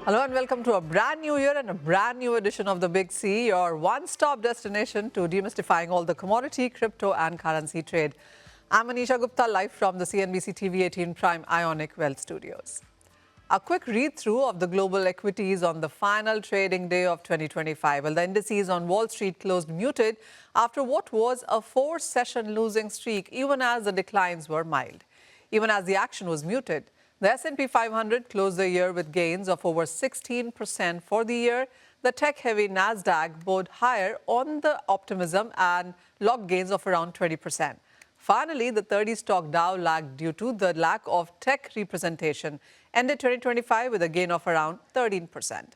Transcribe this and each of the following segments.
Hello and welcome to a brand new year and a brand new edition of The Big C, your one-stop destination to demystifying all the commodity, crypto and currency trade. I'm Manisha Gupta, live from the CNBC-TV18 Prime Ionic Wealth Studios. A quick read-through of the global equities on the final trading day of 2025. Well, the indices on Wall Street closed muted after what was a four-session losing streak, even as the declines were mild. Even as the action was muted, the S&P 500 closed the year with gains of over 16% for the year. The tech-heavy Nasdaq bode higher on the optimism and locked gains of around 20%. Finally, the 30 stock Dow lagged due to the lack of tech representation, ended 2025 with a gain of around 13%.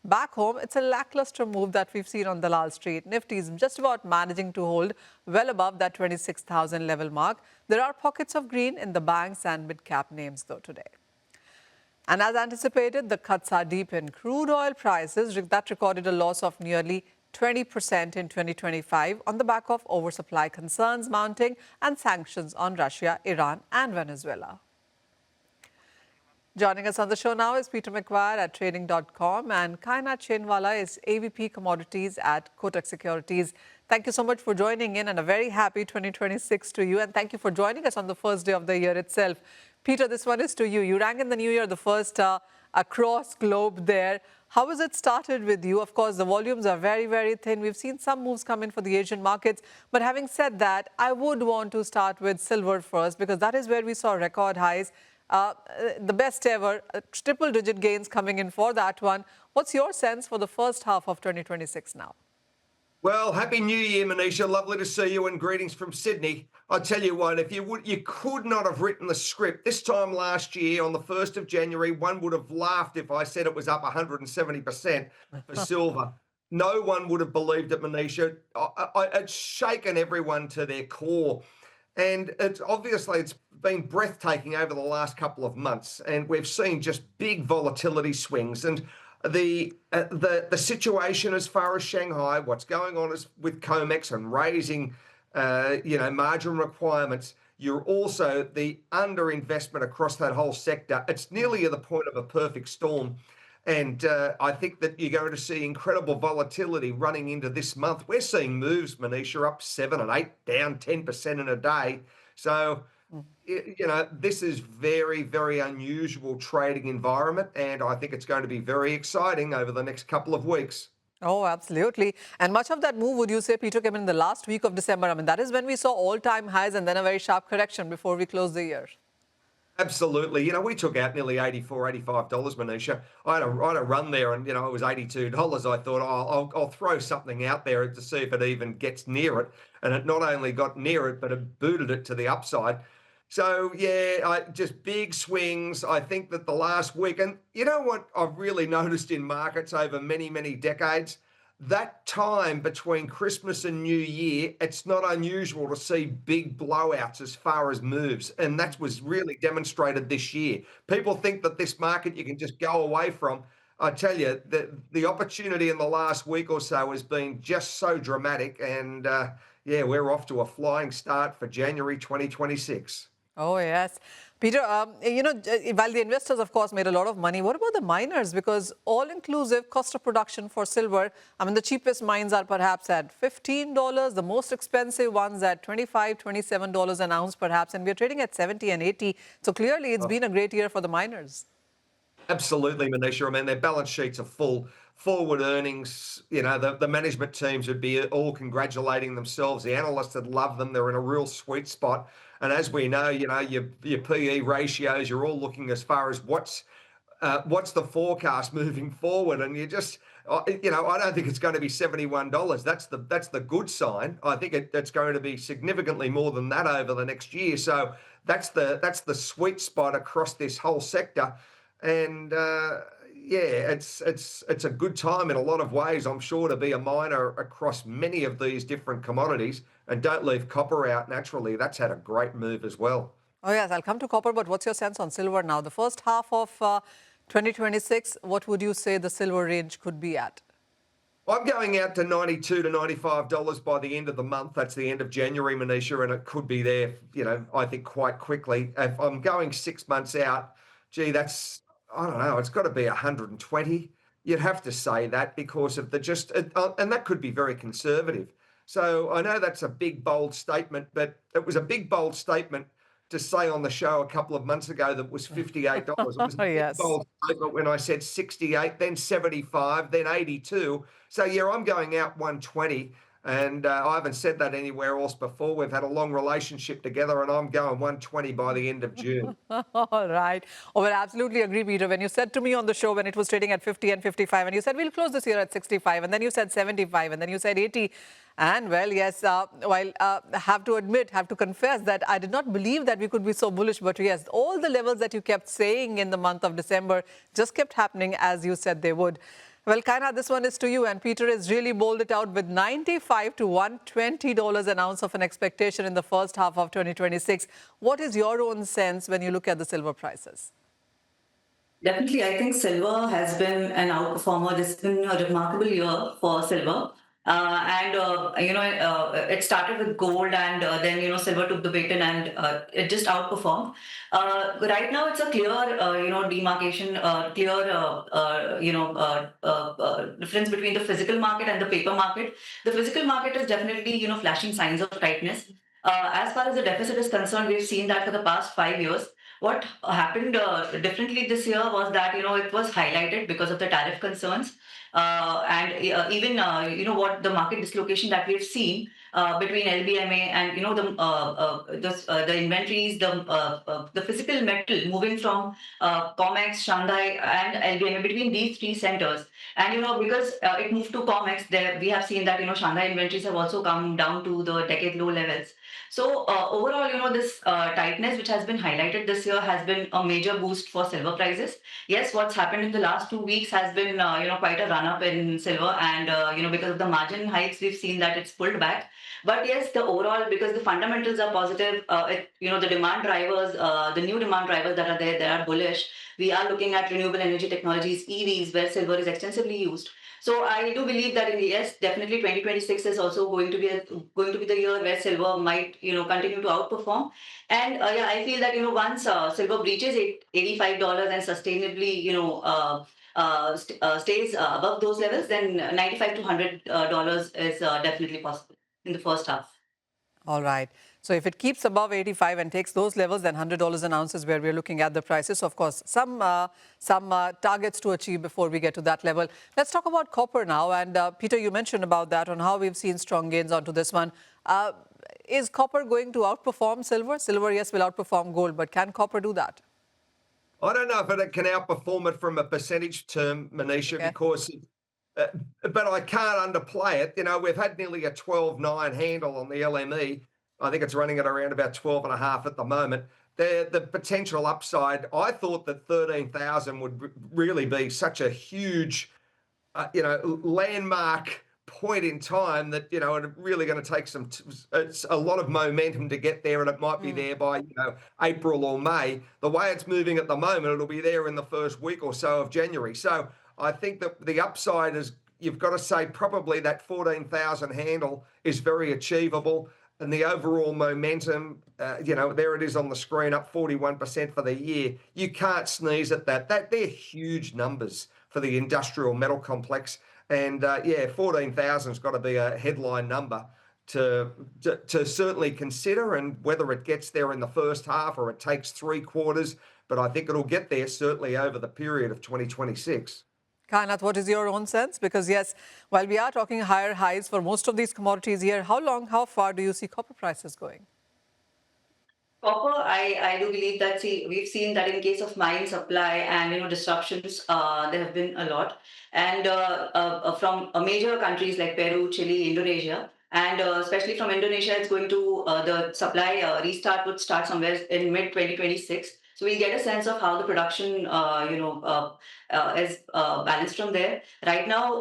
Back home, it's a lackluster move that we've seen on Dalal Street. Nifty is just about managing to hold well above that 26,000 level mark. There are pockets of green in the banks and mid-cap names, though, today. And as anticipated, the cuts are deep in crude oil prices that recorded a loss of nearly 20% in 2025 on the back of oversupply concerns mounting and sanctions on Russia, Iran and Venezuela. Joining us on the show now is Peter McGuire at trading.com and Kaynat Chainwala is AVP Commodities at Kotak Securities. Thank you so much for joining in and a very happy 2026 to you. And thank you for joining us on the first day of the year itself. Peter, this one is to you. You rang in the new year, the first across globe there. How has it started with you? Of course, the volumes are very, very thin. We've seen some moves come in for the Asian markets. But having said that, I would want to start with silver first because that is where we saw record highs. The best ever, triple-digit gains coming in for that one. What's your sense for the first half of 2026 now? Well, Happy New Year, Manisha. Lovely to see you and greetings from Sydney. I'll tell you what, if you could not have written the script this time last year on the 1st of January, one would have laughed if I said it was up 170% for silver. No one would have believed it, Manisha. It's shaken everyone to their core. And it's been breathtaking over the last couple of months, and we've seen just big volatility swings. And the situation as far as Shanghai, what's going on is with COMEX and raising, margin requirements. You're also the underinvestment across that whole sector. It's nearly at the point of a perfect storm. And I think that you're going to see incredible volatility running into this month. We're seeing moves, Manisha, up 7 and 8, down 10% in a day. So, this is very, very unusual trading environment. And I think it's going to be very exciting over the next couple of weeks. Oh, absolutely. And much of that move, would you say, Peter, came in the last week of December? I mean, that is when we saw all-time highs and then a very sharp correction before we closed the year. Absolutely. We took out nearly $84, $85, Manisha. I had a run there and, it was $82. I thought, I'll throw something out there to see if it even gets near it. And it not only got near it, but it booted it to the upside. So, just big swings. I think that the last week, and you know what I've really noticed in markets over many, many decades? That time between Christmas and New Year, it's not unusual to see big blowouts as far as moves. And that was really demonstrated this year. People think that this market you can just go away from. I tell you, the opportunity in the last week or so has been just so dramatic. And we're off to a flying start for January 2026. Oh, yes. Peter, while the investors, of course, made a lot of money, what about the miners? Because all-inclusive cost of production for silver, the cheapest mines are perhaps at $15, the most expensive ones at $25, $27 an ounce perhaps, and we're trading at 70 and 80. So clearly it's been a great year for the miners. Absolutely, Manisha. Their balance sheets are full. Forward earnings, the management teams would be all congratulating themselves. The analysts would love them. They're in a real sweet spot. And as we know, your PE ratios, you're all looking as far as what's the forecast moving forward. And you just, I don't think it's going to be $71. That's the good sign. I think it's going to be significantly more than that over the next year. So that's the sweet spot across this whole sector. And it's a good time in a lot of ways, I'm sure, to be a miner across many of these different commodities. And don't leave copper out naturally. That's had a great move as well. Oh, yes, I'll come to copper, but what's your sense on silver now? The first half of 2026, what would you say the silver range could be at? I'm going out to $92 to $95 by the end of the month. That's the end of January, Manisha, and it could be there, I think quite quickly. If I'm going 6 months out, gee, that's I don't know, it's got to be 120. You'd have to say that because of the just, and that could be very conservative. So I know that's a big, bold statement, but it was a big, bold statement to say on the show a couple of months ago that was $58. It was a big, Yes. bold statement when I said 68, then 75, then 82. So yeah, I'm going out 120. And I haven't said that anywhere else before. We've had a long relationship together, and I'm going 120 by the end of June. All right. Oh, well, I absolutely agree, Peter. When you said to me on the show when it was trading at 50 and 55, and you said we'll close this year at 65, and then you said 75, and then you said 80. And well, yes, while have to admit, have to confess that I did not believe that we could be so bullish. But yes, all the levels that you kept saying in the month of December just kept happening as you said they would. Well, Kaynat, this one is to you, and Peter has really bowled it out with $95 to $120 an ounce of an expectation in the first half of 2026. What is your own sense when you look at the silver prices? Definitely, I think silver has been an outperformer. This has been a remarkable year for silver. It started with gold, and then silver took the baton, and it just outperformed. Right now, it's a clear demarcation, clear difference between the physical market and the paper market. The physical market is definitely flashing signs of tightness. As far as the deficit is concerned, we've seen that for the past 5 years. What happened differently this year was that it was highlighted because of the tariff concerns, what the market dislocation that we've seen between LBMA and the inventories, the physical metal moving from COMEX, Shanghai, and LBMA, between these three centers. And because it moved to COMEX, there we have seen that Shanghai inventories have also come down to the decade low levels. So overall, this tightness which has been highlighted this year has been a major boost for silver prices. Yes, what's happened in the last 2 weeks has been quite a run up in silver, and because of the margin hikes, we've seen that it's pulled back. But yes, the overall, because the fundamentals are positive, the demand drivers, the new demand drivers that are there, they are bullish. We are looking at renewable energy technologies, EVs, where silver is extensively used. So I do believe that yes, definitely 2026 is also going to be the year where silver might continue to outperform. And yeah, I feel that once silver breaches $85 and sustainably stays above those levels, then 95 to $100 is definitely possible in the first half. All right. So if it keeps above 85 and takes those levels, then $100 an ounce is where we're looking at the prices. So of course, some targets to achieve before we get to that level. Let's talk about copper now. And Peter, you mentioned about that, on how we've seen strong gains onto this one. Is copper going to outperform silver? Silver, yes, will outperform gold, but can copper do that? I don't know if it can outperform it from a percentage term, Manisha, Okay. because, but I can't underplay it. We've had nearly a 12.9 handle on the LME. I think it's running at around about 12.5 at the moment. The potential upside, I thought that 13,000 would really be such a huge, landmark point in time that it's really going to take it's a lot of momentum to get there, and it might be there by April or May. The way it's moving at the moment, it'll be there in the first week or so of January. So I think that the upside is, you've got to say, probably that 14,000 handle is very achievable, and the overall momentum, there it is on the screen, up 41% for the year. You can't sneeze at that. They're huge numbers for the industrial metal complex. And 14,000's got to be a headline number to certainly consider, and whether it gets there in the first half or it takes 3 quarters, but I think it'll get there certainly over the period of 2026. Kaynat, what is your own sense? Because yes, while we are talking higher highs for most of these commodities here, how far do you see copper prices going? Copper, I do believe that, we've seen that in case of mine supply and disruptions, there have been a lot, and from major countries like Peru, Chile, Indonesia, and especially from Indonesia, it's going to the supply restart would start somewhere in mid 2026. So we get a sense of how the production, is balanced from there. Right now,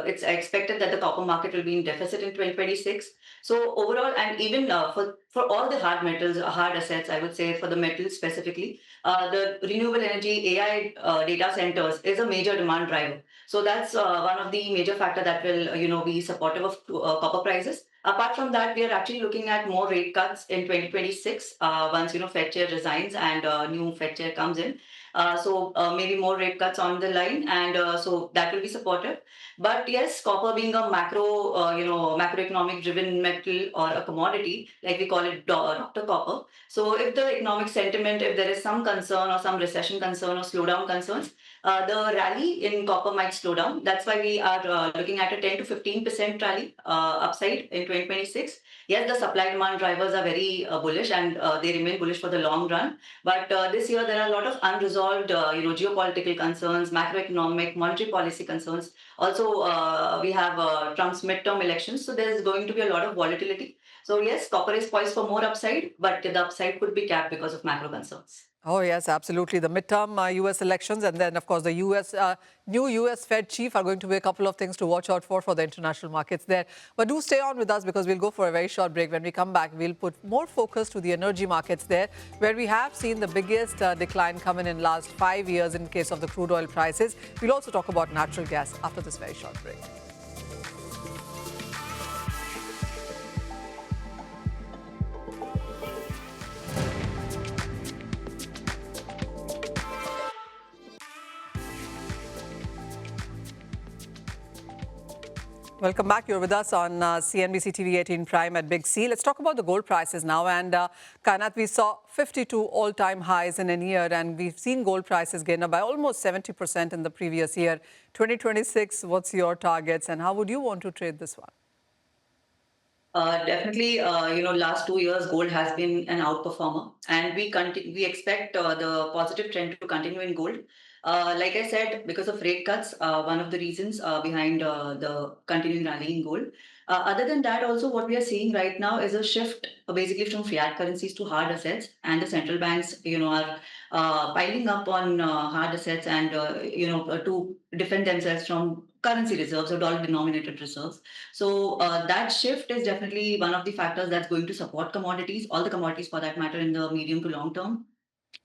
it's expected that the copper market will be in deficit in 2026. So overall, and even for all the hard metals, hard assets, I would say for the metals specifically, the renewable energy AI data centers is a major demand driver. So that's one of the major factor that will be supportive of copper prices. Apart from that, we are actually looking at more rate cuts in 2026 once Fed chair resigns and new Fed chair comes in. Maybe more rate cuts on the line, and so that will be supportive. But yes, copper being a macroeconomic driven metal or a commodity, like we call it Dr. Copper. So if the economic sentiment, if there is some concern or some recession concern or slowdown concerns, the rally in copper might slow down. That's why we are looking at a 10 to 15% rally upside in 2026. Yes, the supply demand drivers are very bullish, and they remain bullish for the long run. But this year there are a lot of unresolved, geopolitical concerns, macroeconomic, monetary policy concerns. Also, we have Trump's midterm elections, so there is going to be a lot of volatility. So yes, copper is poised for more upside, but the upside could be capped because of macro concerns. Oh, yes, absolutely. The midterm U.S. elections and then, of course, the new U.S. Fed chief are going to be a couple of things to watch out for the international markets there. But do stay on with us because we'll go for a very short break. When we come back, we'll put more focus to the energy markets there, where we have seen the biggest decline come in last 5 years in case of the crude oil prices. We'll also talk about natural gas after this very short break. Welcome back. You're with us on CNBC TV18 Prime at Big C. Let's talk about the gold prices now. And Kaynat, we saw 52 all-time highs in a year, and we've seen gold prices gain up by almost 70% in the previous year. 2026, what's your targets, and how would you want to trade this one? Definitely, last 2 years, gold has been an outperformer, and we expect the positive trend to continue in gold. Like I said, because of rate cuts, one of the reasons behind the continuing rally in gold. Other than that, also what we are seeing right now is a shift basically from fiat currencies to hard assets, and the central banks, are piling up on hard assets and to defend themselves from currency reserves or dollar-denominated reserves. So that shift is definitely one of the factors that's going to support commodities, all the commodities for that matter, in the medium to long term.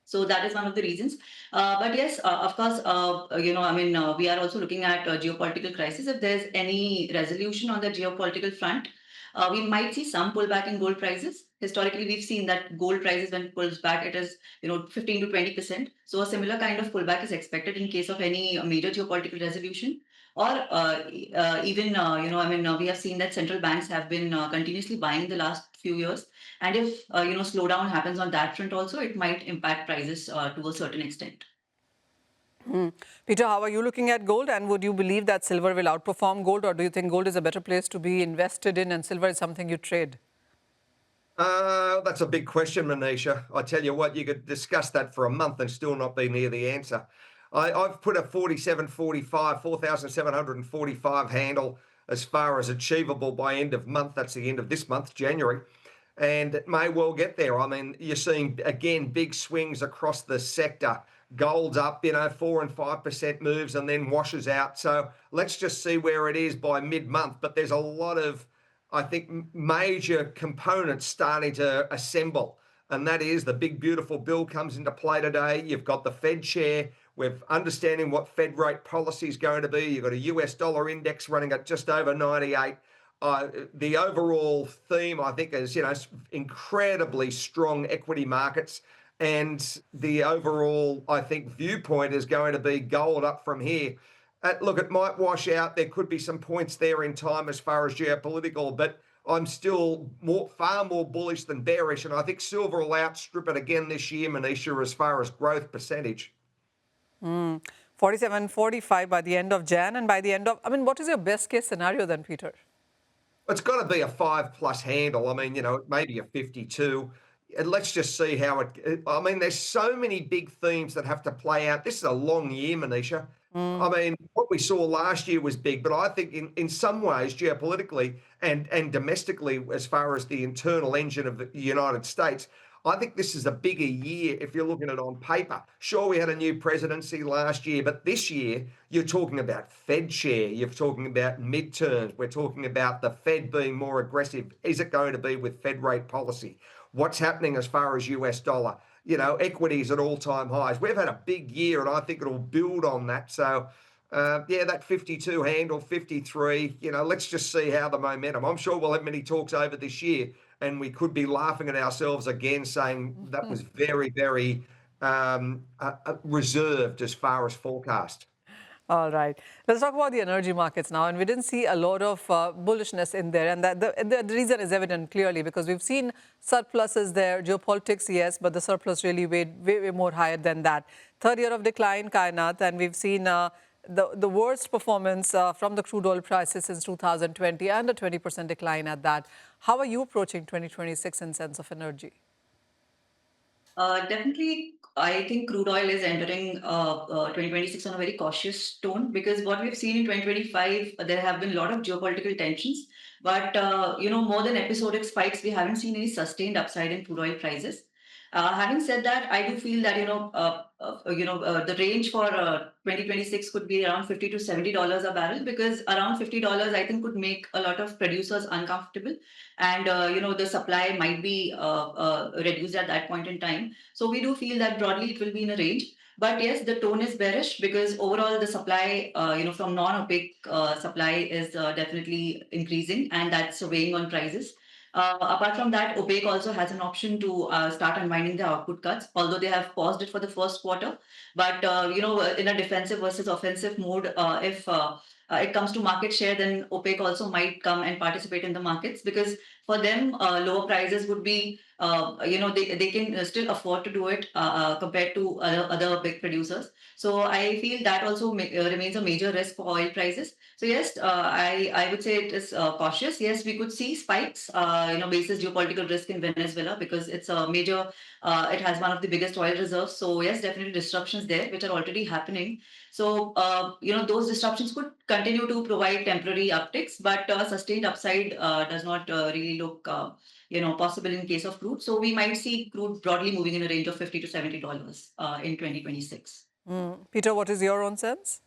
So that is one of the reasons. But yes, of course, we are also looking at geopolitical crisis. If there's any resolution on the geopolitical front, we might see some pullback in gold prices. Historically, we've seen that gold prices, when it pulls back, it is 15 to 20%. So a similar kind of pullback is expected in case of any major geopolitical resolution. Or we have seen that central banks have been continuously buying the last few years, and if slowdown happens on that front also, it might impact prices to a certain extent. Peter, how are you looking at gold, and would you believe that silver will outperform gold, or do you think gold is a better place to be invested in and silver is something you trade? That's a big question, Manisha. I tell you what, you could discuss that for a month and still not be near the answer. I've put a 4,745 handle as far as achievable by end of month. That's the end of this month, January. And it may well get there. I mean, you're seeing, again, big swings across the sector. Gold's up, 4 and 5% moves and then washes out. So let's just see where it is by mid-month. But there's a lot of, I think, major components starting to assemble. And that is the big, beautiful bill comes into play today. You've got the Fed chair. We're understanding what Fed rate policy is going to be. You've got a US dollar index running at just over 98. The overall theme, I think, is, incredibly strong equity markets. And the overall, I think, viewpoint is going to be gold up from here. Look, it might wash out. There could be some points there in time as far as geopolitical, but I'm still far more bullish than bearish. And I think silver will outstrip it again this year, Manisha, as far as growth percentage. 47, 45 by the end of Jan, and by the end of, what is your best case scenario then, Peter? It's got to be a 5+ handle. Maybe a 52. And let's just see how there's so many big themes that have to play out. This is a long year, Manisha. What we saw last year was big, but I think in some ways, geopolitically and domestically, as far as the internal engine of the United States, I think this is a bigger year if you're looking at it on paper. Sure, we had a new presidency last year, but this year you're talking about Fed chair, you're talking about midterms, we're talking about the Fed being more aggressive. Is it going to be with Fed rate policy? What's happening as far as US dollar? Equities at all-time highs. We've had a big year, and I think it'll build on that. So, that 52 handle, 53, let's just see how the momentum. I'm sure we'll have many talks over this year, and we could be laughing at ourselves again saying that was very, very reserved as far as forecast. All right. Let's talk about the energy markets now. And we didn't see a lot of bullishness in there. And that the reason is evident clearly because we've seen surpluses there. Geopolitics, yes, but the surplus really weighed way more higher than that. Third year of decline, Kainat, and we've seen the worst performance from the crude oil prices since 2020 and a 20% decline at that. How are you approaching 2026 in sense of energy? Definitely, I think crude oil is entering 2026 on a very cautious tone because what we've seen in 2025, there have been a lot of geopolitical tensions. But, more than episodic spikes, we haven't seen any sustained upside in crude oil prices. Having said that, I do feel that, the range for 2026 could be around $50 to $70 a barrel because around $50, I think, could make a lot of producers uncomfortable and the supply might be reduced at that point in time. So we do feel that broadly it will be in a range. But yes, the tone is bearish because overall the supply, from non-OPEC supply is definitely increasing, and that's weighing on prices. Apart from that, OPEC also has an option to start unwinding the output cuts, although they have paused it for the first quarter. But in a defensive versus offensive mode, if it comes to market share, then OPEC also might come and participate in the markets because for them, lower prices would be, they can still afford to do it compared to other big producers. So I feel that also remains a major risk for oil prices. So yes, I would say it is cautious. Yes, we could see spikes, basis geopolitical risk in Venezuela because it's a major, it has one of the biggest oil reserves. So yes, definitely disruptions there, which are already happening. So, those disruptions could continue to provide temporary upticks, but sustained upside does not really look, possible in case of crude. So we might see crude broadly moving in a range of $50 to $70 in 2026. Peter, what is your own sense?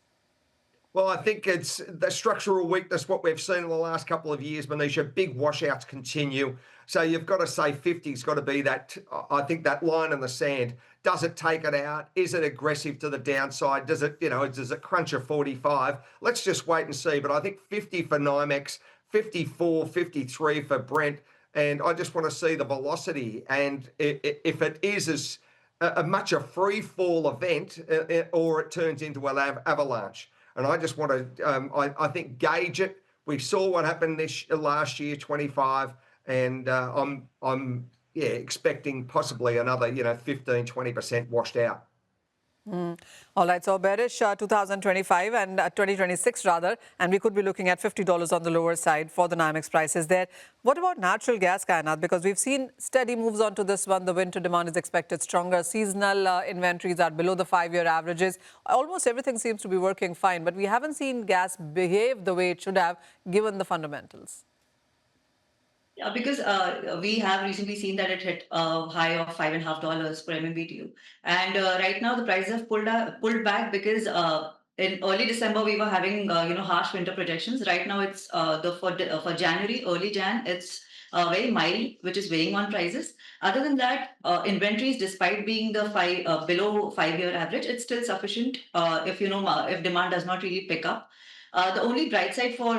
Well, I think it's the structural weakness, what we've seen in the last couple of years, Manisha. Big washouts continue. So you've got to say 50's got to be that, I think, that line in the sand. Does it take it out? Is it aggressive to the downside? Does it crunch a 45? Let's just wait and see. But I think 50 for NYMEX, 54, 53 for Brent. And I just want to see the velocity. And if it is as much a free fall event or it turns into an avalanche. And I just want to, I think, gauge it. We saw what happened last year, 25, and I'm expecting possibly another 15, 20% washed out. All right, so bearish 2025 and 2026 rather, and we could be looking at $50 on the lower side for the NYMEX prices there. What about natural gas, Kainat? Because we've seen steady moves onto this one. The winter demand is expected stronger. Seasonal inventories are below the 5-year averages. Almost everything seems to be working fine, but we haven't seen gas behave the way it should have given the fundamentals. Yeah, because we have recently seen that it hit a high of $5.50 per MMBTU, and right now the prices have pulled back because in early December we were having harsh winter projections. Right now it's for January, early Jan, it's very mild, which is weighing on prices. Other than that, inventories, despite being the below 5-year average, it's still sufficient if demand does not really pick up. The only bright side for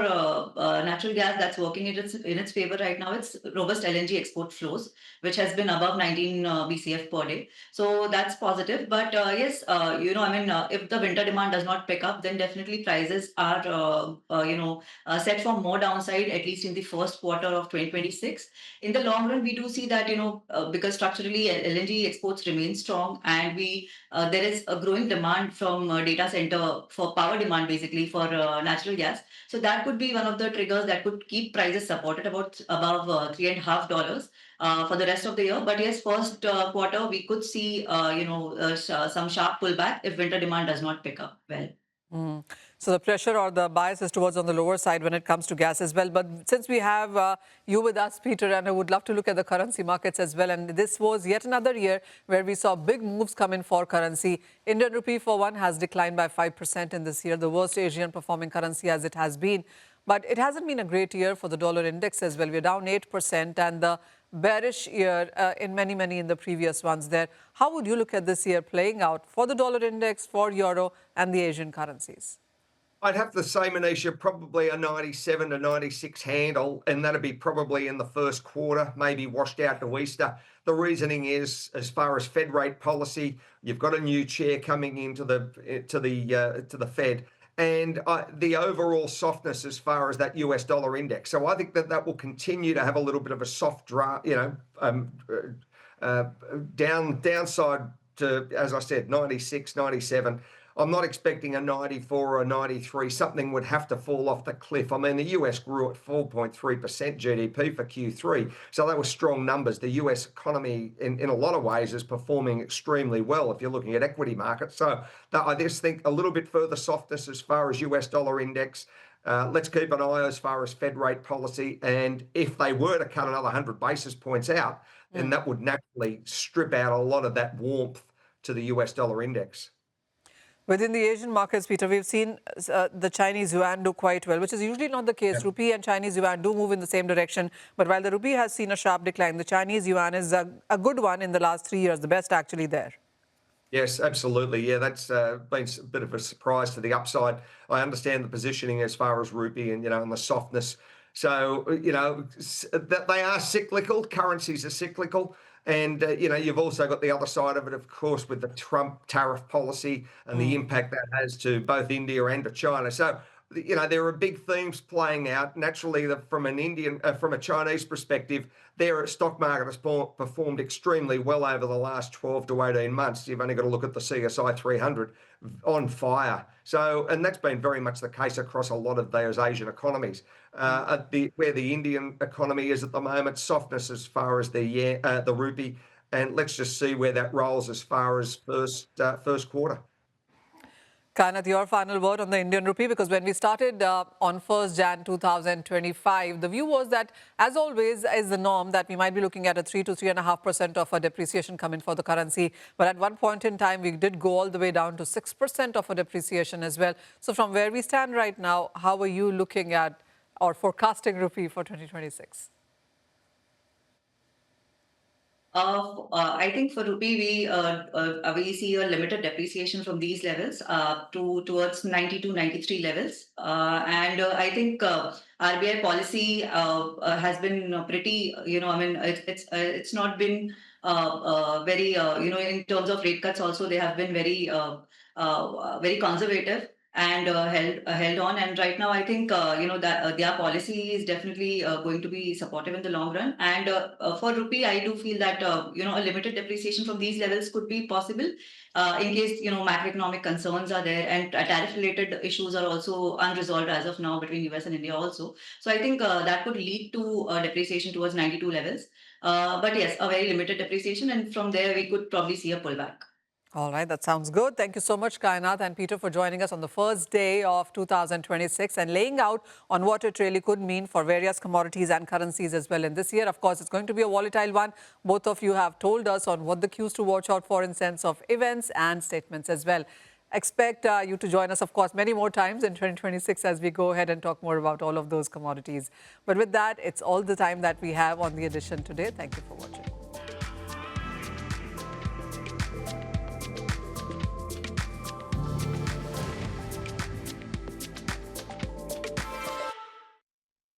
natural gas that's working in its favor right now, it's robust LNG export flows, which has been above 19 BCF per day. So that's positive. But yes, if the winter demand does not pick up, then definitely prices are, set for more downside, at least in the first quarter of 2026. In the long run, we do see that, because structurally LNG exports remain strong and there is a growing demand from data center for power demand, basically for natural gas. So that could be one of the triggers that could keep prices supported above $3.50 for the rest of the year. But yes, first quarter we could see some sharp pullback if winter demand does not pick up well. So the pressure or the bias is towards on the lower side when it comes to gas as well. But since we have you with us, Peter, and I would love to look at the currency markets as well. And this was yet another year where we saw big moves come in for currency. Indian rupee, for one, has declined by 5% in this year, the worst Asian performing currency as it has been. But it hasn't been a great year for the dollar index as well. We're down 8% and the bearish year in many in the previous ones there. How would you look at this year playing out for the dollar index, for euro and the Asian currencies? I'd have to say, Manisha, probably a 97 to 96 handle, and that'd be probably in the first quarter, maybe washed out to Easter. The reasoning is, as far as Fed rate policy, you've got a new chair coming into the Fed, and the overall softness as far as that US dollar index. So I think that will continue to have a little bit of a soft draft, downside to, as I said, 96, 97. I'm not expecting a 94 or a 93. Something would have to fall off the cliff. I mean, the US grew at 4.3% GDP for Q3. So that was strong numbers. The US economy, in a lot of ways, is performing extremely well if you're looking at equity markets. So I just think a little bit further softness as far as US dollar index. Let's keep an eye as far as Fed rate policy. And if they were to cut another 100 basis points out, then that would naturally strip out a lot of that warmth to the US dollar index. Within the Asian markets, Peter, we've seen the Chinese yuan do quite well, which is usually not the case. Yeah. Rupee and Chinese yuan do move in the same direction. But while the rupee has seen a sharp decline, the Chinese yuan is a good one in the last 3 years, the best actually there. Yes, absolutely. Yeah, that's been a bit of a surprise to the upside. I understand the positioning as far as rupee and, and the softness. So, that they are cyclical. Currencies are cyclical. And, you've also got the other side of it, of course, with the Trump tariff policy and the impact that has to both India and to China. So, there are big themes playing out. Naturally, from a Chinese perspective, their stock market has performed extremely well over the last 12 to 18 months. You've only got to look at the CSI 300 on fire. So, and that's been very much the case across a lot of those Asian economies. Where the Indian economy is at the moment, softness as far as the rupee, and let's just see where that rolls as far as first quarter. Kaynat, your final word on the Indian rupee, because when we started on 1st Jan 2025, the view was that, as always, is the norm that we might be looking at a 3 to 3.5% of a depreciation coming for the currency. But at one point in time, we did go all the way down to 6% of a depreciation as well. So from where we stand right now, how are you looking at or forecasting rupee for 2026? I think for rupee, we see a limited depreciation from these levels towards 92, 93 levels. And I think RBI policy has been pretty, it's not been very, in terms of rate cuts also, they have been very, very conservative and held on. And right now, I think that their policy is definitely going to be supportive in the long run. And for rupee, I do feel that a limited depreciation from these levels could be possible in case macroeconomic concerns are there, and tariff-related issues are also unresolved as of now between US and India also. So I think that could lead to depreciation towards 92 levels. But yes, a very limited depreciation, and from there we could probably see a pullback. All right, that sounds good. Thank you so much, Kaynat and Peter, for joining us on the first day of 2026 and laying out on what it really could mean for various commodities and currencies as well in this year. Of course, it's going to be a volatile one. Both of you have told us on what the cues to watch out for in sense of events and statements as well. Expect you to join us, of course, many more times in 2026 as we go ahead and talk more about all of those commodities. But with that, it's all the time that we have on the edition today. Thank you for watching.